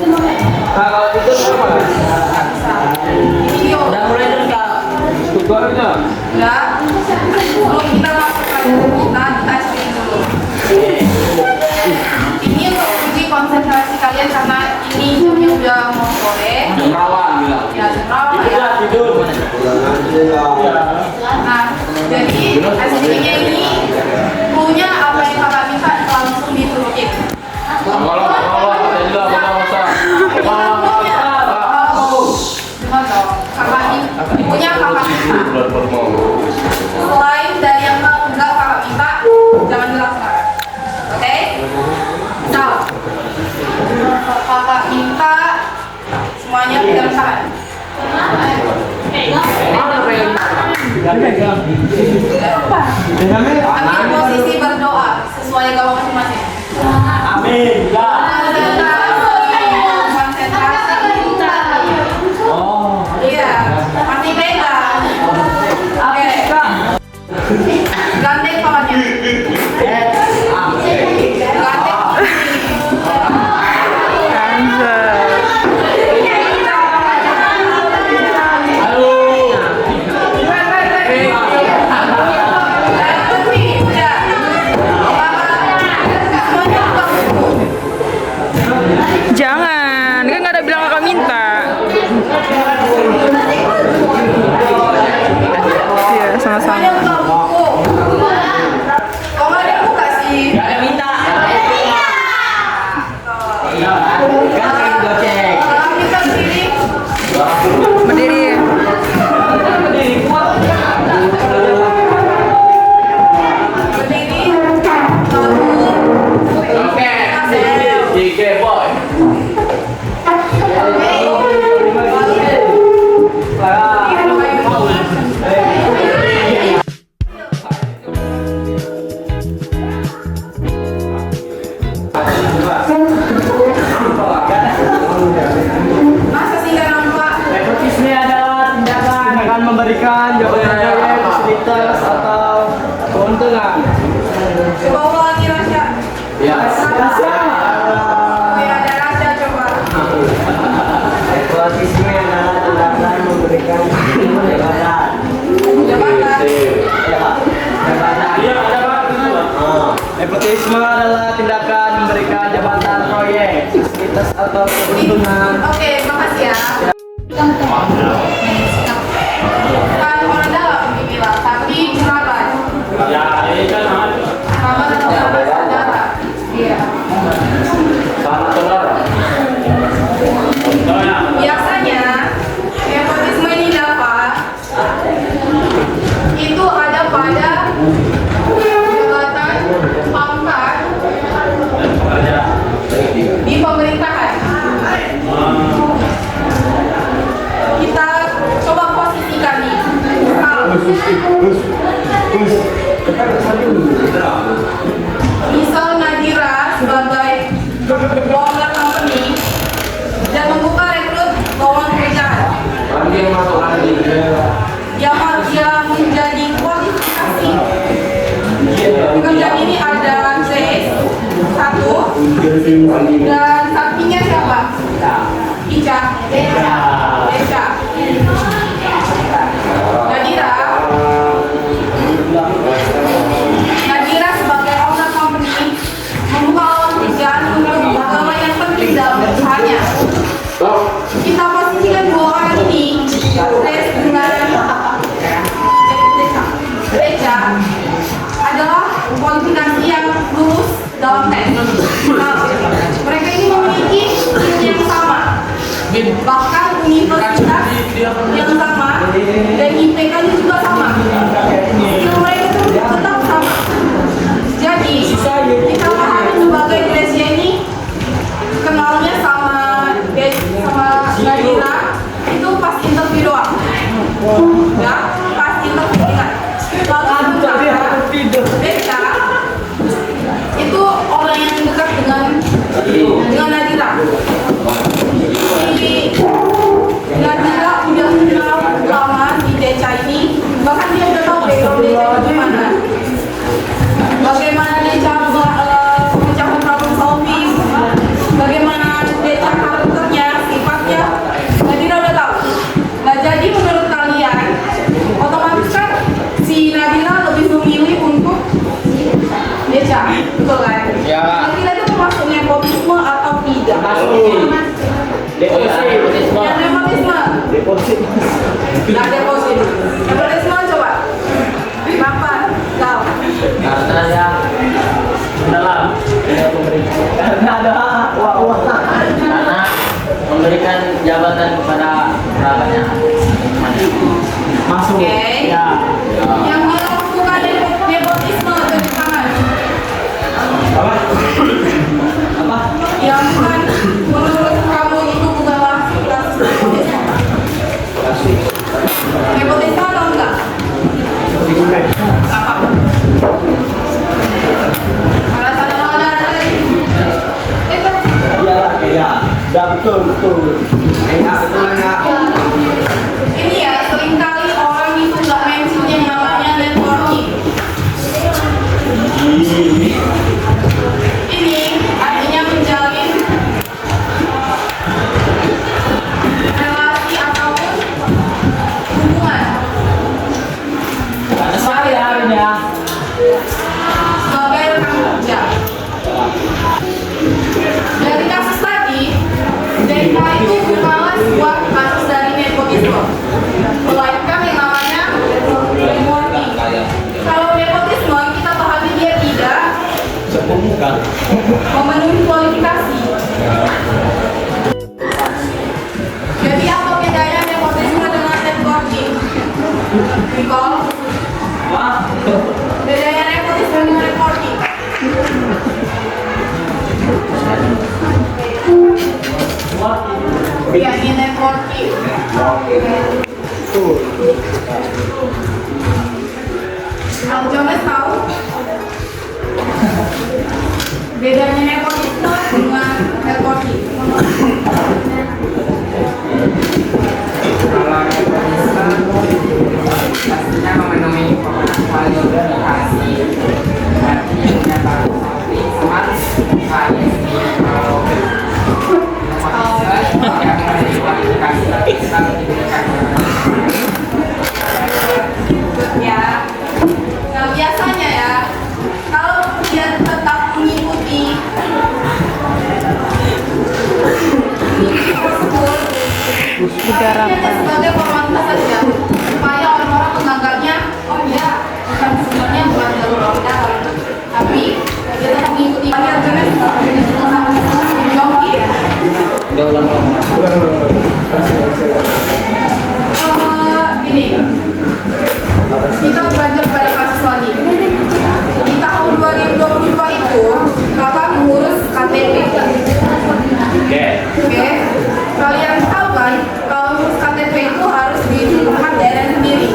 Kalau itu apa? Video. Udah mulai lengkap. Tutorialnya? Enggak. Sebelum kita masuk ke kita screen dulu. Ini untuk uji konsentrasi kalian karena ini jamnya udah mau sore. Rawan bilang. Ya, rawan ya. Tidur. Nah, jadi SDG-nya ini clue-nya apa yang kakak minta langsung diturutin. Kalau tidak usah. Punya kakak minta. Selain dari yang enggak kakak minta, jangan bilang sekarang. Oke? Nah, kakak minta semuanya pegang tangan. Ambil posisi berdoa sesuai agama masing-masing. Amin. Oh. Iya, masih pegang. Oke. Gandeng tangannya. Jangan, kan nggak ada bilang kakak minta. Iya, sama-sama. Semuanya buka buku. Kok nggak ada buka sih? Minta. Kan sering gocek. Kalau kita sendiri, Berdiri. berdiri, Oke. Tiga boy. masa sih nggak nampak? Nepotisme adalah tindakan akan memberikan jabatan fasilitas atau keuntungan. Coba ulangi Rasya. Ya. Oh ya, ada Rasya coba. Nepotisme adalah tindakan memberikan jabatan. Jabatan. Iya, nepotisme adalah tindakan memberikan jabatan proyek, fasilitas atau keuntungan. Oke, makasih ya. Bukan orang dalam dibilang, tapi kerabat. Ya, ini kan Kerabat atau kerabat saudara. Iya. sama saudara. Biasanya nepotisme ini dapat itu ada pada jabatan pangkat di pemerintahan. Kita coba posisikan nih. Misal Nadira sebagai owner company dan membuka rekrut lowongan pekerjaan yang menjadi kualifikasi pekerjaan ini ada C 1 dan sampingnya siapa? Ica. Deca. Nadira sebagai owner company membuka lowongan pekerjaan untuk pegawai yang penting dalam usahanya. Kita posisikan dua orang ini tes dengan Deca adalah kualifikasi yang lulus dalam tes. Nah, mereka ini memiliki skill yang sama, bahkan universitas yang sama dan IPK-nya juga sama. Skill mereka itu tetap sama. Jadi kita pahami sebagai Gracia ini kenalnya sama Nadira itu pas interview doang. Ya, pas interview ingat. Kalau Deca itu orang yang dekat dengan Nadira. Nadira udah kenal lama si Deca ini, bahkan dia udah tahu background Deca itu gimana. Bagaimana Deca mencapai problem solving, bagaimana Deca karakter Deposito. Yang nepotisme. Deposito. Nggak deposit. Nepotisme coba. Apa? Tahu. Karena ya dalam karena ada uang karena memberikan jabatan kepada kerabatnya masuk Oke. ya. Yang bilang bukan nepotisme dari tangan. Apa Yang kan menurut kamu itu bukanlah kasus nepotisme. Nepotisme atau enggak? Apa? Alasan ada itu. ya betul Ini ya seringkali orang itu nggak mention yang namanya networking. Ini artinya menjalin relasi ataupun hubungan ada sekali harinya sebagai rekan kerja. Dari kasus tadi, DK itu bukanlah sebuah kasus dari nepotisme, melainkan yang namanya networking. Kalau nepotisme kita pahami dia tidak sepemuka memenuhi kualifikasi. Jadi apa bedanya nepotisme dengan networking? Nicole, bedanya nepotisme dengan networking? Ya, ini networking. Kang Jones tahu bedanya nepotisme dengan networking? Kalau nepotisme pastinya memenuhi kualifikasi artinya bagus smart HSI kalau nepotisme yang memenuhi kualifikasi tetap diberikan Ya. Nah, biasanya ya, kalau dia tetap mengikuti prosedur, dia sebagai formalitas saja, supaya orang-orang menganggapnya, oh iya, bukan sebenarnya bukan jalur orang, tapi dia tetap mengikuti bayar jenis joki. Ini kita beranjak pada kasus lagi. Di tahun 2022 itu kakak mengurus KTP. Oke. Kalian tahu kan kalau ngurus KTP itu harus di tempat daerah sendiri.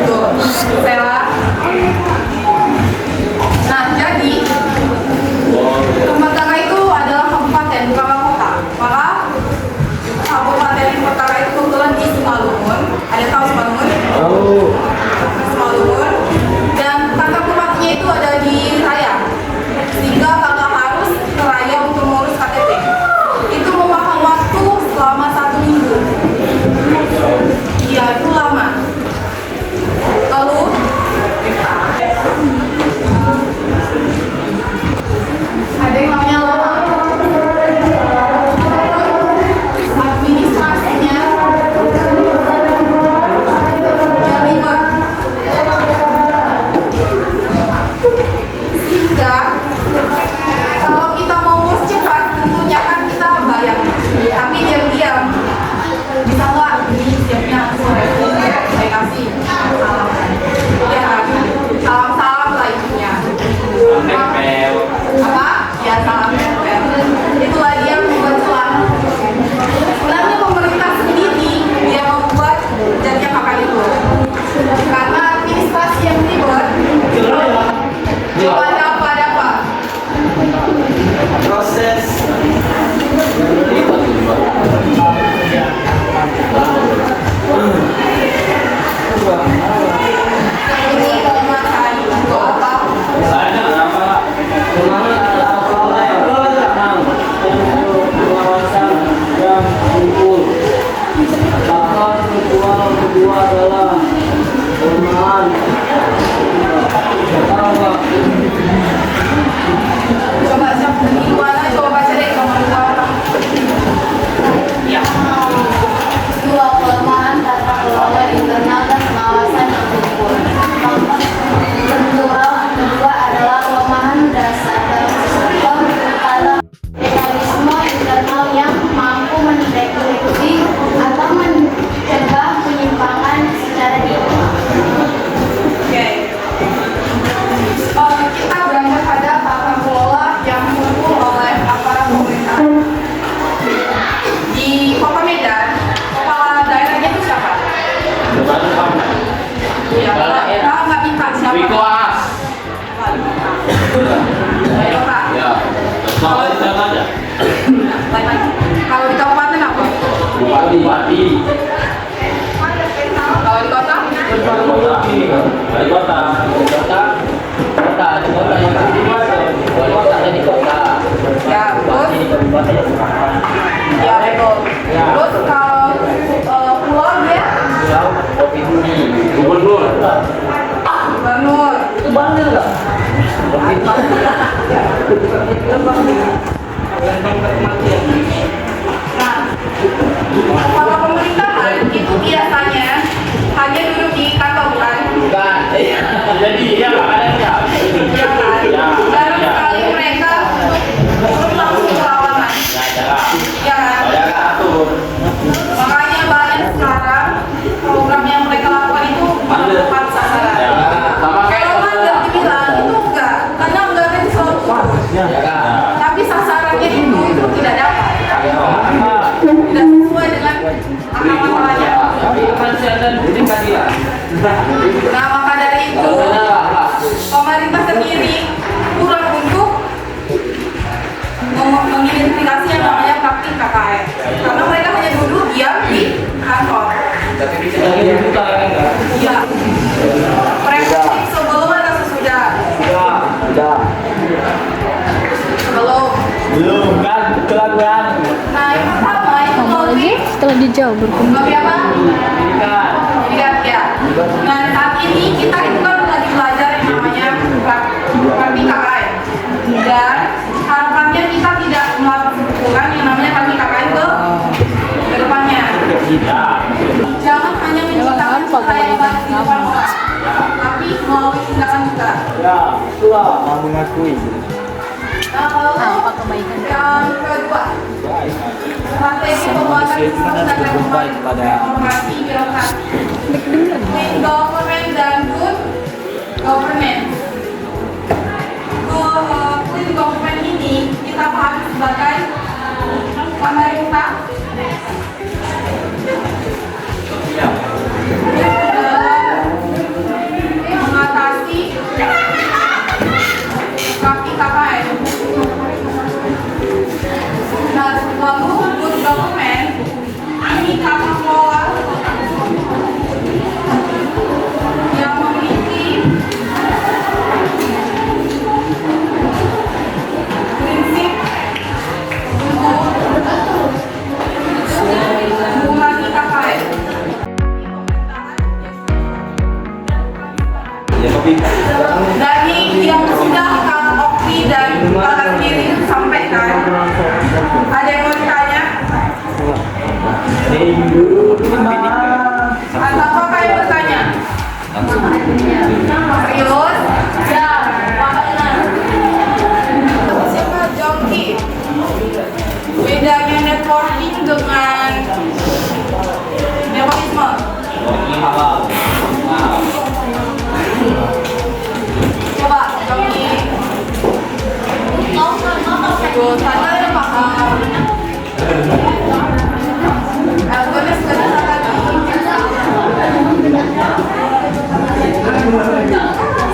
Tuh, Stella. Nah, jadi tempat kakak itu adalah kabupaten, bukan kota. Maka aja. Lain lagi. Kalau di kabupaten apa? Bupati. Kalau di kota? Wali kota. Kota yang kedua. Wali kota di kota. Ya, terus? Di kabupaten. Ya, betul. Terus kalau pulau dia? Pulau provinsi. Gubernur. Gubernur. Itu bandel nggak? Nah, kalau pemerintahan itu biasanya hanya duduk di kantor kan? Bukan. Jadi ya ada ya. Ya kan? Jarang sekali mereka turun langsung ke lapangan. Ya kan? Makanya banyak sekarang program yang mereka lakukan itu tepat sasaran. Sama kayak Kalau mandek dibilang itu enggak, karena enggak ada di solusi. Tapi sasarannya itu tidak dapat. Tidak sesuai dengan akar masalahnya. Nah, maka dari itu pemerintah sendiri kurang untuk mengidentifikasi yang namanya praktik KKN. Karena mereka hanya duduk diam di kantor. Tapi bisa lagi dibuka kan enggak? Iya. Preventif sebelum atau sesudah? Sudah. Belum kan? Kelakuan. Nah, yang pertama itu Tambah lagi Lobby. setelah dijauh berkumpul. Lobby apa? Pendidikan. Pendidikan, ya. Nah, saat ini kita itu kan lagi belajar yang namanya praktik KKN. Dan harapannya kita tidak melakukan yang namanya praktik KKN ke depannya. Jangan hanya menciptakan supaya baik di depan orang, tapi melalui tindakan juga. Ya, itulah mau mengakui. Nah, lalu yang kedua, strategi pembuatan sistem dan reformasi birokrasi. Clean government dan good governance. Clean government ini kita pahami sebagai pemerintah mengatasi praktik KKN. Nah, lalu good government ini tata kelola yang memiliki prinsip untuk mengurangi KKN. Dari yang sudah Kang Okti dan Kakak sendiri sampaikan, ada yang mau ditanya? Atau apa yang bertanya? Serius? Ya, siapa Jongki? Bedanya networking dengan nepotisme? Coba Jongki. Tuh, tanya ada paham. Tulis lagi.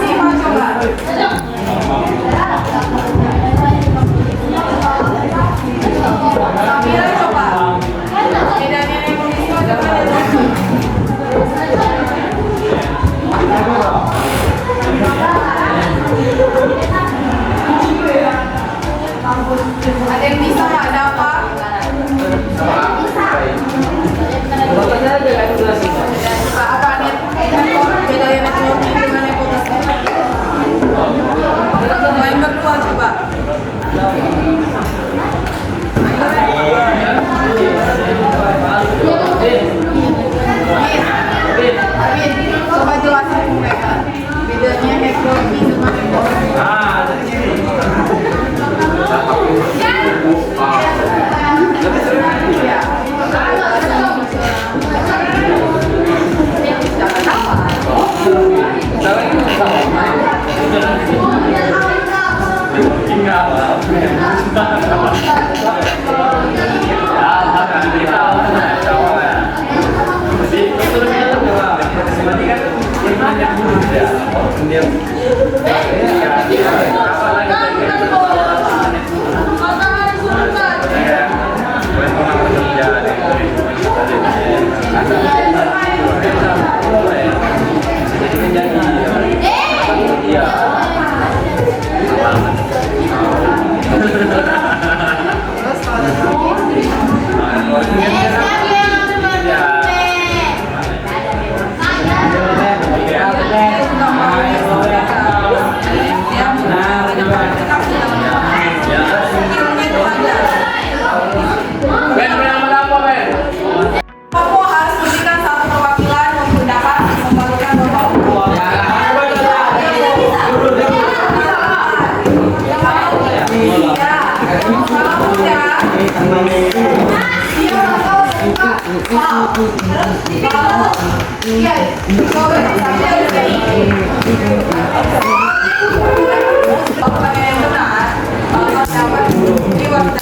Siapa coba? Samira coba. Pertanyaan yang benar, kalau dapat reward